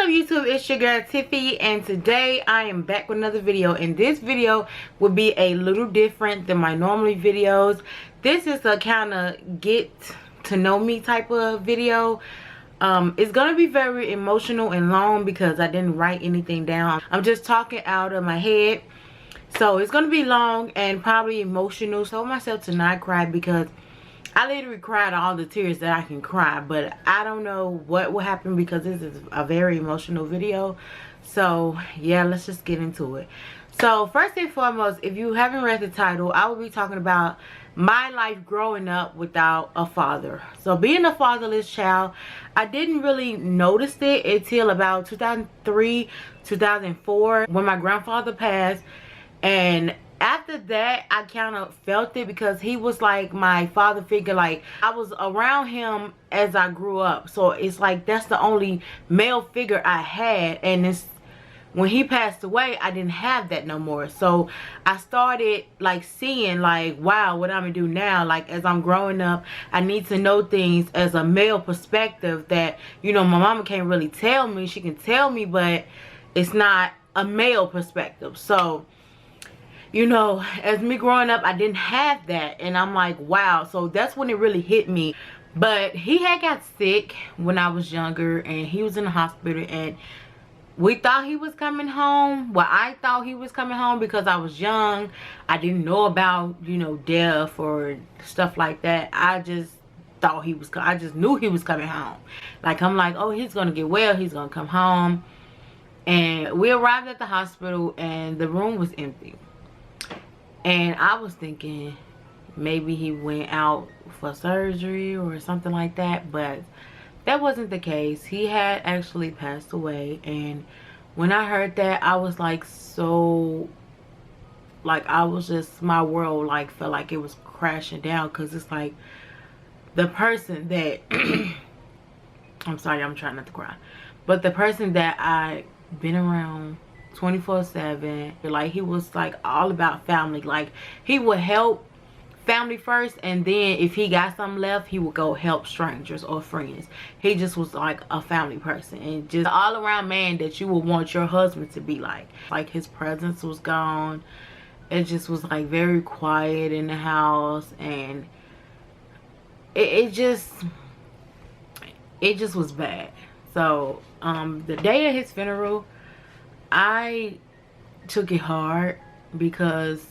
YouTube? It's your girl Tiffy, and today I am back with another video, and this video will be a little different than my normally videos. This is a kind of get to know me type of video. It's gonna be very emotional and long because I didn't write anything down. I'm just talking out of my head, so it's gonna be long and probably emotional. So I told myself to not cry because I literally cried all the tears that I can cry, but I don't know what will happen because this is a very emotional video. So yeah, let's just get into it. So first and foremost, if you haven't read the title, I will be talking about my life growing up without a father. So being a fatherless child, I didn't really notice it until about 2003, 2004 when my grandfather passed. And after that, I kind of felt it because he was like my father figure. Like, I was around him as I grew up. So it's like that's the only male figure I had. And it's when he passed away, I didn't have that no more. So I started like seeing like, wow, what I'm gonna do now. Like, as I'm growing up, I need to know things as a male perspective that, you know, my mama can't really tell me. She can tell me, but it's not a male perspective. So, you know, as me growing up, I didn't have that. And I'm like, wow. So that's when it really hit me. But he had got sick when I was younger, and he was in the hospital, and we thought he was coming home. Well, I thought he was coming home because I was young. I didn't know about, you know, death or stuff like that. I just thought he was, I just knew he was coming home. Like, I'm like, oh, he's going to get well. He's going to come home. And we arrived at the hospital, and the room was empty. And I was thinking maybe he went out for surgery or something like that, but that wasn't the case. He had actually passed away. And when I heard that, I was like, so, like, I was just, my world like felt like it was crashing down, because it's like the person that I'm sorry, I'm trying not to cry, but the person that I been around 24/7, like, he was like all about family. Like, he would help family first, and then if he got something left, he would go help strangers or friends. He just was like a family person, and just all around man that you would want your husband to be like. Like, his presence was gone. It just was like very quiet in the house, and it just was bad. So the day of his funeral, I took it hard because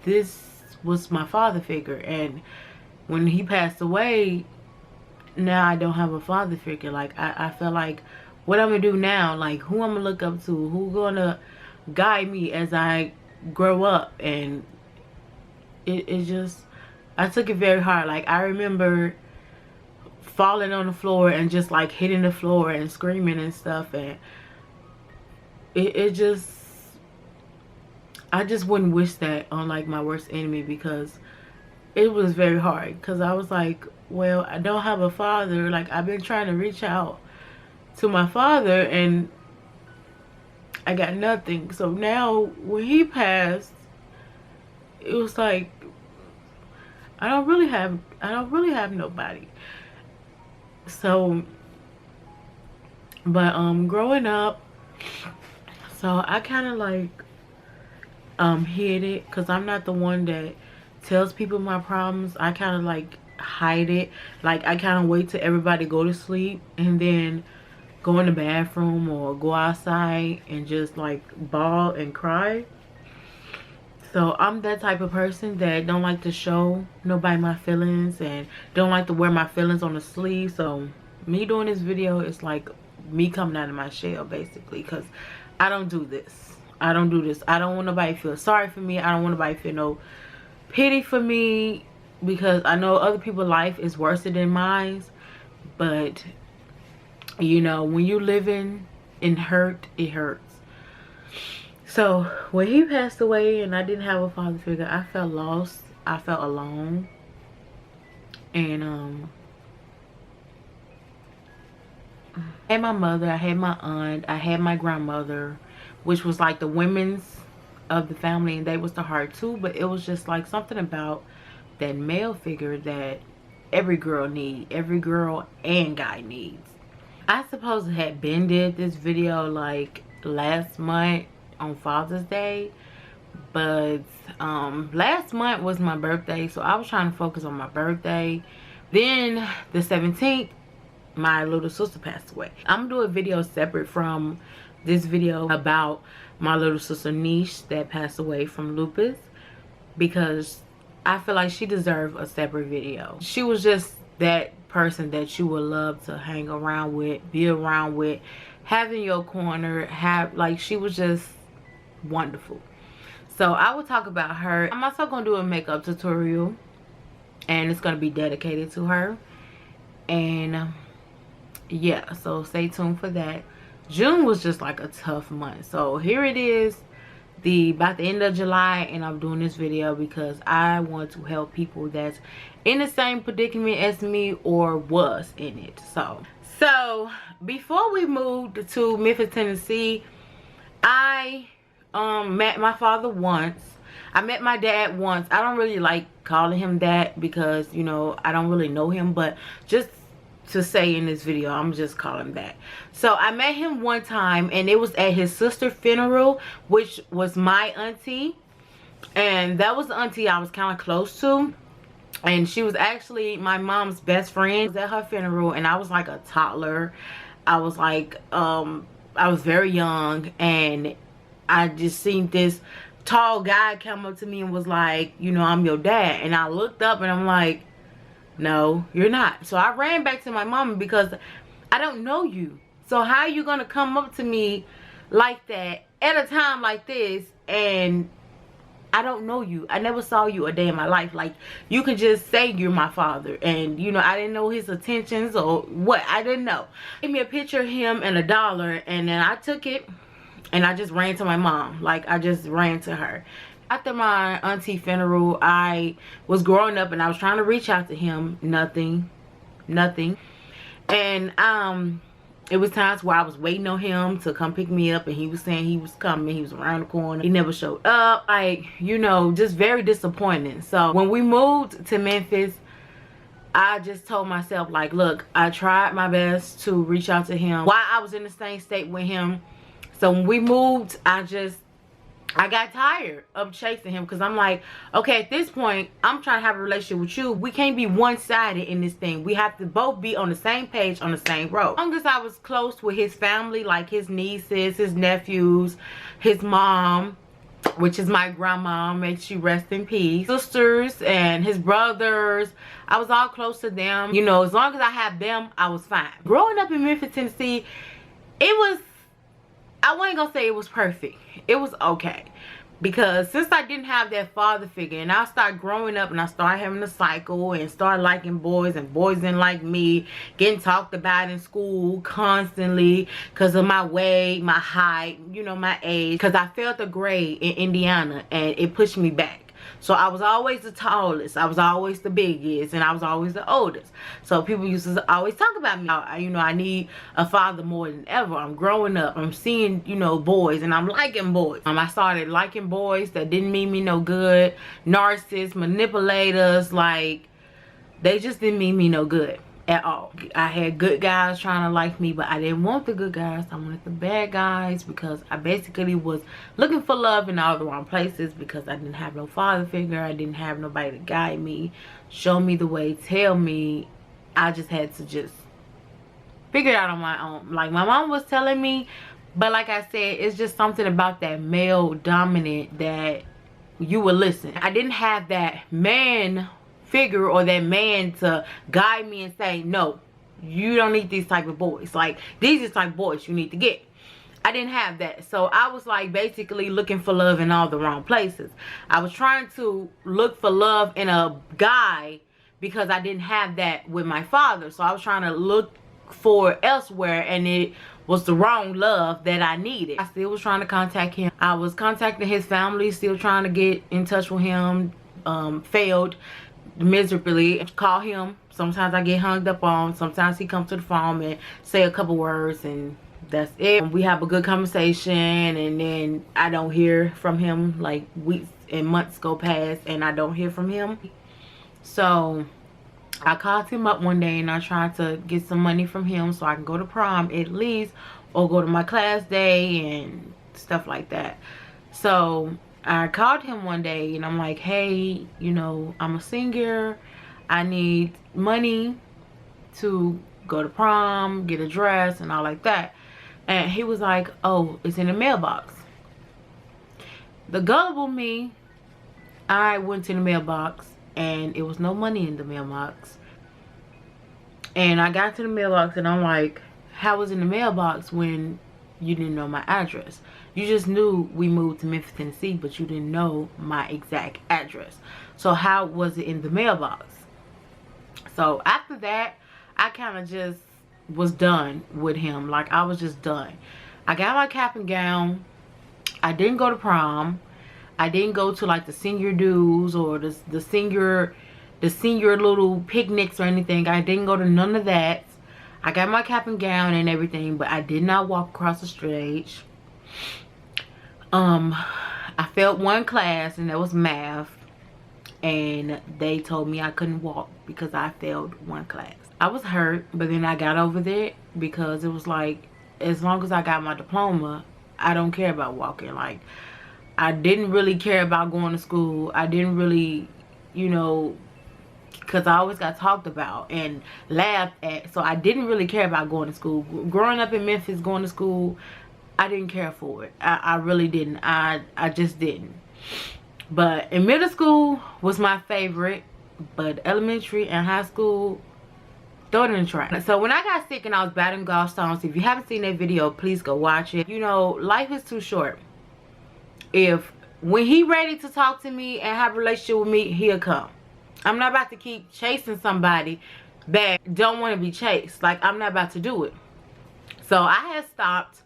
this was my father figure, and when he passed away, now I don't have a father figure. Like, I feel like, what I'm gonna do now? Like, who I'm gonna look up to? Who gonna guide me as I grow up? And it just, I took it very hard. Like, I remember falling on the floor and just like hitting the floor and screaming and stuff, and it just, I just wouldn't wish that on like my worst enemy, because it was very hard. Because I was like, well, I don't have a father. Like, I've been trying to reach out to my father, and I got nothing. So now when he passed, it was like, I don't really have nobody. So, but growing up, so I kind of like hid it, because I'm not the one that tells people my problems. I kind of like hide it. Like, I kind of wait till everybody go to sleep and then go in the bathroom or go outside and just like bawl and cry. So I'm that type of person that don't like to show nobody my feelings, and don't like to wear my feelings on the sleeve. So me doing this video is like me coming out of my shell, basically, because I don't do this. I don't do this. I don't want nobody to feel sorry for me. I don't want nobody to feel no pity for me, because I know other people's life is worse than mine. But, you know, when you living in hurt, it hurts. So when he passed away and I didn't have a father figure, I felt lost. I felt alone. And I had my mother, I had my aunt, I had my grandmother, which was like the women's of the family, and they was the hard too. But it was just like something about that male figure that every girl and guy needs. I suppose I had been did this video like last month on Father's Day, but last month was my birthday, so I was trying to focus on my birthday. Then the 17th, my little sister passed away. I'm gonna do a video separate from this video about my little sister niece that passed away from lupus, because I feel like she deserved a separate video. She was just that person that you would love to hang around with, be around with, have in your corner, she was just wonderful. So I will talk about her. I'm also gonna do a makeup tutorial, and it's gonna be dedicated to her. And yeah, so stay tuned for that. June was just like a tough month, so here it is, about the end of July, and I'm doing this video because I want to help people that's in the same predicament as me or was in it. So before we moved to Memphis, Tennessee, I met my father once. I met my dad once. I don't really like calling him that because, you know, I don't really know him, but just to say in this video, I'm just calling him that. So I met him one time, and it was at his sister's funeral, which was my auntie, and that was the auntie I was kind of close to, and she was actually my mom's best friend. I was at her funeral, and I was like a toddler. I was like I was very young, and I just seen this tall guy come up to me and was like, you know, I'm your dad. And I looked up and I'm like, no, you're not. So I ran back to my mom because I don't know you. So how are you gonna come up to me like that at a time like this, and I don't know you? I never saw you a day in my life. Like, you can just say you're my father, and you know, I didn't know his intentions or what. I didn't know. He gave me a picture of him and $1, and then I took it and I just ran to my mom. Like, I just ran to her. After my auntie funeral, I was growing up and I was trying to reach out to him. Nothing. And it was times where I was waiting on him to come pick me up, and he was saying he was coming. He was around the corner. He never showed up. Like, you know, just very disappointing. So when we moved to Memphis, I just told myself, like, look, I tried my best to reach out to him while I was in the same state with him. So when we moved, I got tired of chasing him, because I'm like, okay, at this point, I'm trying to have a relationship with you. We can't be one-sided in this thing. We have to both be on the same page, on the same road. As long as I was close with his family, like his nieces, his nephews, his mom, which is my grandma, may she rest in peace, sisters and his brothers, I was all close to them. You know, as long as I had them, I was fine. Growing up in Memphis, Tennessee, it was, I wasn't gonna say it was perfect. It was okay, because since I didn't have that father figure, and I started growing up and I started having a cycle and started liking boys, and boys didn't like me, getting talked about in school constantly because of my weight, my height, you know, my age, because I failed the grade in Indiana and it pushed me back. So I was always the tallest, I was always the biggest, and I was always the oldest. So people used to always talk about me. You know, I need a father more than ever. I'm growing up, I'm seeing, you know, boys, and I'm liking boys. I started liking boys that didn't mean me no good, narcissists, manipulators, like, they just didn't mean me no good at all. I had good guys trying to like me, but I didn't want the good guys. I wanted the bad guys, because I basically was looking for love in all the wrong places, because I didn't have no father figure. I didn't have nobody to guide me, show me the way, tell me. I just had to just figure it out on my own. Like, my mom was telling me, but like I said, it's just something about that male dominant that you would listen. I didn't have that man figure or that man to guide me and say, no, you don't need these type of boys. Like, these are the type of boys you need to get. I didn't have that. So I was like basically looking for love in all the wrong places. I was trying to look for love in a guy because I didn't have that with my father. So I was trying to look for elsewhere, and it was the wrong love that I needed. I still was trying to contact him. I was contacting his family, still trying to get in touch with him. Failed miserably. Call him, sometimes I get hung up on, sometimes he comes to the phone and say a couple words, and that's it. We have a good conversation, and then I don't hear from him. Like, weeks and months go past and I don't hear from him. So I called him up one day and I tried to get some money from him so I can go to prom at least, or go to my class day and stuff like that. So I called him one day and I'm like, hey, you know, I'm a singer. I need money to go to prom, get a dress and all like that. And he was like, oh, it's in the mailbox. The gullible me, I went to the mailbox and it was no money in the mailbox. And I got to the mailbox and I'm like, how was in the mailbox when you didn't know my address? You just knew we moved to Memphis, Tennessee, but you didn't know my exact address. So how was it in the mailbox? So after that, I kind of just was done with him. Like, I was just done. I got my cap and gown. I didn't go to prom. I didn't go to like the senior dues or the senior little picnics or anything. I didn't go to none of that. I got my cap and gown and everything, but I did not walk across the stage. I failed one class and that was math, and they told me I couldn't walk because I failed one class. I was hurt, but then I got over it because it was like, as long as I got my diploma, I don't care about walking. Like, I didn't really care about going to school. I didn't really, you know, because I always got talked about and laughed at. So I didn't really care about going to school. Growing up in Memphis, going to school, I didn't care for it. I really didn't. I just didn't. But in middle school was my favorite. But elementary and high school, throw it in the trash. So when I got sick and I was battling gallstones, if you haven't seen that video, please go watch it. You know, life is too short. When he ready to talk to me and have a relationship with me, he'll come. I'm not about to keep chasing somebody that don't want to be chased. Like, I'm not about to do it. So I had stopped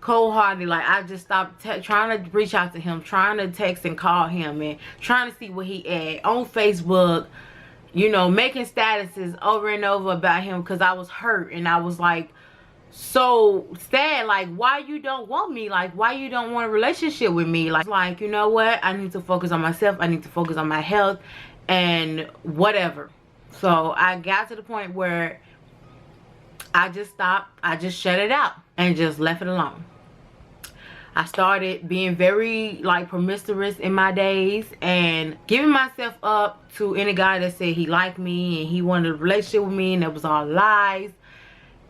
cold-hearted. Like, I just stopped trying to reach out to him, trying to text and call him, and trying to see what he had on Facebook, you know, making statuses over and over about him because I was hurt and I was like so sad. Like, why you don't want me? Like, why you don't want a relationship with me? Like, you know what? I need to focus on myself. I need to focus on my health and whatever. So I got to the point where I just stopped. I just shut it out and just left it alone. I started being very like promiscuous in my days and giving myself up to any guy that said he liked me and he wanted a relationship with me, and that was all lies.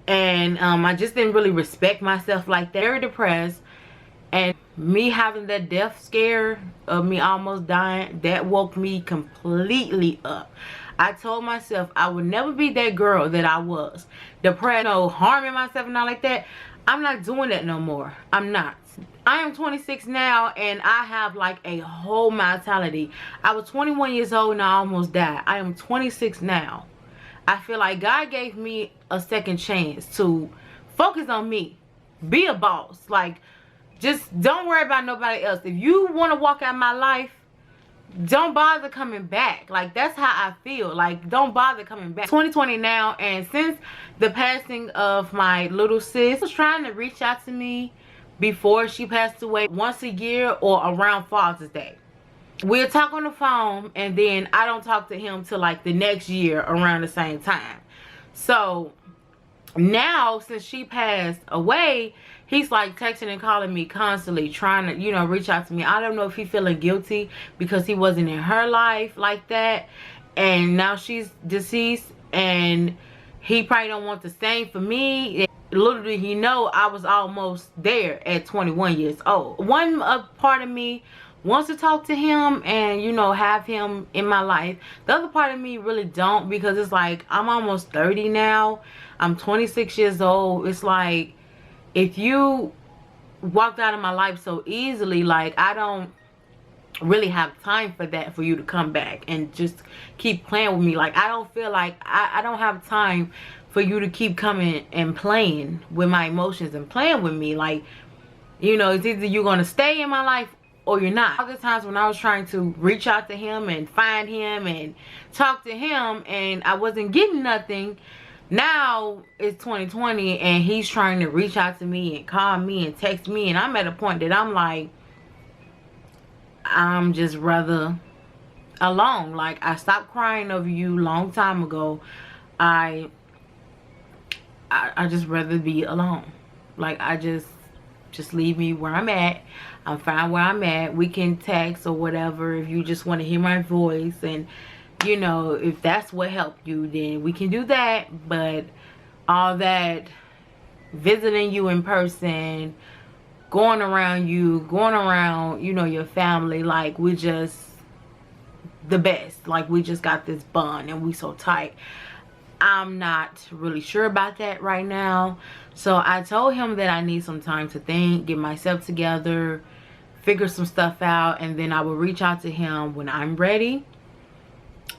And I just didn't really respect myself like that. Very depressed. And me having that death scare of me almost dying, that woke me completely up. I told myself I would never be that girl that I was. Depressed, you know, harming myself and all like that. I'm not doing that no more. I'm not. I am 26 now and I have like a whole mentality. I was 21 years old and I almost died. I am 26 now. I feel like God gave me a second chance to focus on me. Be a boss. Like, just don't worry about nobody else. If you want to walk out my life, don't bother coming back. Like, that's how I feel. Like, don't bother coming back. 2020 now, and since the passing of my little sis, was trying to reach out to me before she passed away once a year or around Father's Day. We'll talk on the phone, and then I don't talk to him till like the next year around the same time. So now, since she passed away, he's like texting and calling me constantly, trying to, you know, reach out to me. I don't know if he's feeling guilty because he wasn't in her life like that, and now she's deceased, and he probably don't want the same for me. Little did he know I was almost there at 21 years old. One part of me wants to talk to him and, you know, have him in my life. The other part of me really don't, because it's like, I'm almost 30 now. I'm 26 years old. It's like, if you walked out of my life so easily, like, I don't really have time for that, for you to come back and just keep playing with me. Like, I don't feel like I don't have time for you to keep coming and playing with my emotions and playing with me. Like, you know, it's either you're gonna stay in my life or you're not. Other times when I was trying to reach out to him and find him and talk to him and I wasn't getting nothing, now it's 2020 and he's trying to reach out to me and call me and text me, and I'm at a point that I'm like, I'm just rather alone. Like, I stopped crying over you long time ago. I just rather be alone. Like, I just leave me where I'm at. I'm fine where I'm at. We can text or whatever if you just want to hear my voice, and you know, if that's what helped you, then we can do that. But all that visiting you in person, going around you, going around, you know, your family, like, we just the best. Like, we just got this bond and we so tight. I'm not really sure about that right now. So I told him that I need some time to think, get myself together, figure some stuff out, and then I will reach out to him when I'm ready.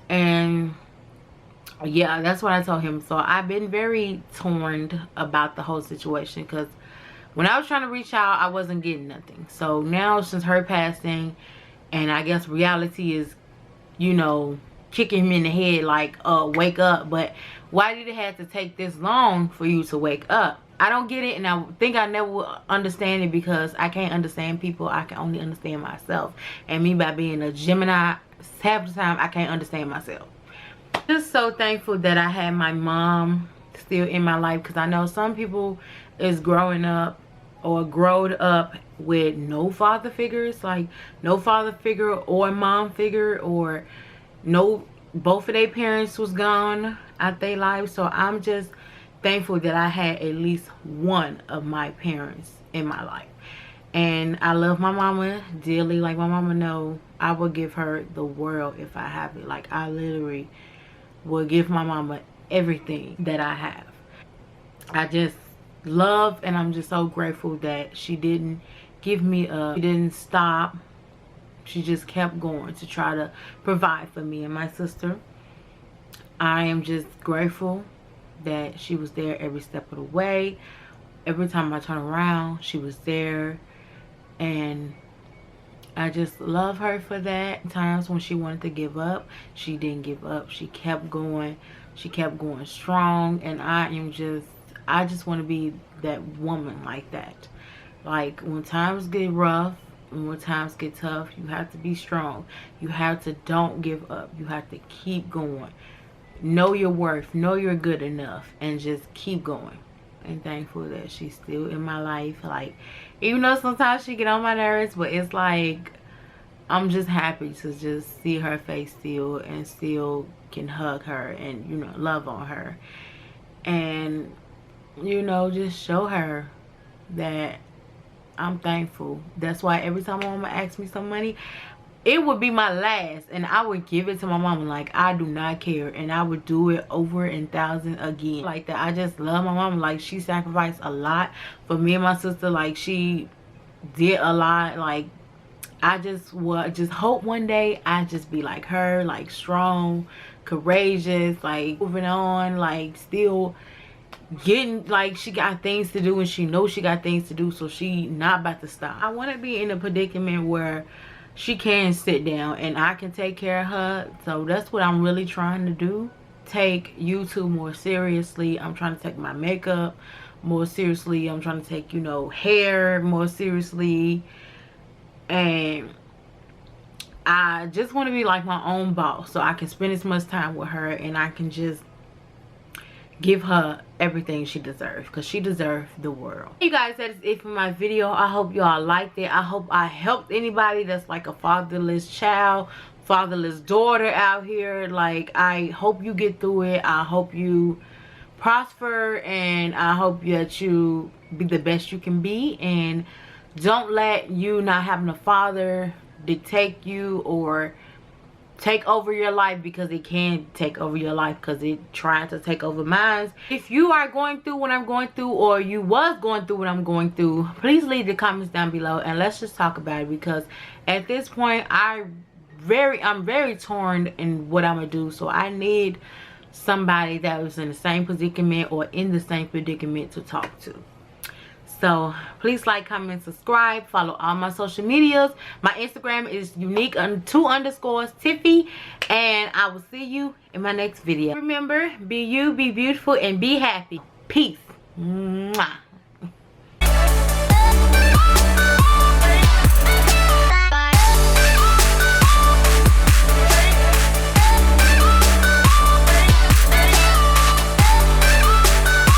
And yeah, that's what I told him. So I've been very torn about the whole situation, because when I was trying to reach out, I wasn't getting nothing. So now, since her passing, and I guess reality is, you know, kicking him in the head, like, wake up. But why did it have to take this long for you to wake up? I don't get it, and I think I never will understand it, because I can't understand people. I can only understand myself. And me, by being a Gemini, half the time I can't understand myself. Just so thankful that I had my mom still in my life, because I know some people is growing up or growed up with no father figures, like no father figure or mom figure, or no, both of their parents was gone out their life. So I'm just thankful that I had at least one of my parents in my life. And I love my mama dearly. Like, my mama know I will give her the world if I have it. Like, I literally will give my mama everything that I have. I just love, and I'm just so grateful that she didn't give me up. She didn't stop. She just kept going to try to provide for me and my sister. I am just grateful that she was there every step of the way. Every time I turn around, she was there. And I just love her for that. Times when she wanted to give up, she didn't give up. She kept going. She kept going strong. And I just want to be that woman like that. Like, when times get rough, and when times get tough, you have to be strong. You have to don't give up. You have to keep going. Know your worth. Know you're good enough. And just keep going. And thankful that she's still in my life. Like, even though sometimes she get on my nerves, but it's like, I'm just happy to just see her face still, and still can hug her and, you know, love on her. And, you know, just show her that I'm thankful. That's why every time my mama asks me some money, it would be my last, and I would give it to my mama. Like, I do not care, and I would do it over and thousand again. Like that. I just love my mama. Like, she sacrificed a lot for me and my sister. Like, she did a lot. Like, I just hope one day I just be like her, like strong, courageous, like moving on, like still getting, like, she got things to do, and she knows she got things to do, so she not about to stop. I want to be in a predicament where she can sit down and I can take care of her. So that's what I'm really trying to do. Take YouTube more seriously. I'm trying to take my makeup more seriously. I'm trying to take, you know, hair more seriously. And I just want to be like my own boss, so I can spend as much time with her, and I can just give her everything she deserves, because she deserves the world. You guys, that is it for my video. I hope y'all liked it. I hope I helped anybody that's like a fatherless child, fatherless daughter out here. Like, I hope you get through it. I hope you prosper, and I hope that you be the best you can be, and don't let you not having a father dictate you or take over your life, because it can take over your life, because it tried to take over mine. If you are going through what I'm going through, or you was going through what I'm going through, please leave the comments down below, and let's just talk about it. Because at this point, I'm very torn in what I'm gonna do. So I need somebody that was in the same predicament, or in the same predicament, to talk to. So please like, comment, subscribe, follow all my social medias. My Instagram is unique_Tiffy, and I will see you in my next video. Remember, be you, be beautiful, and be happy. Peace. Mwah.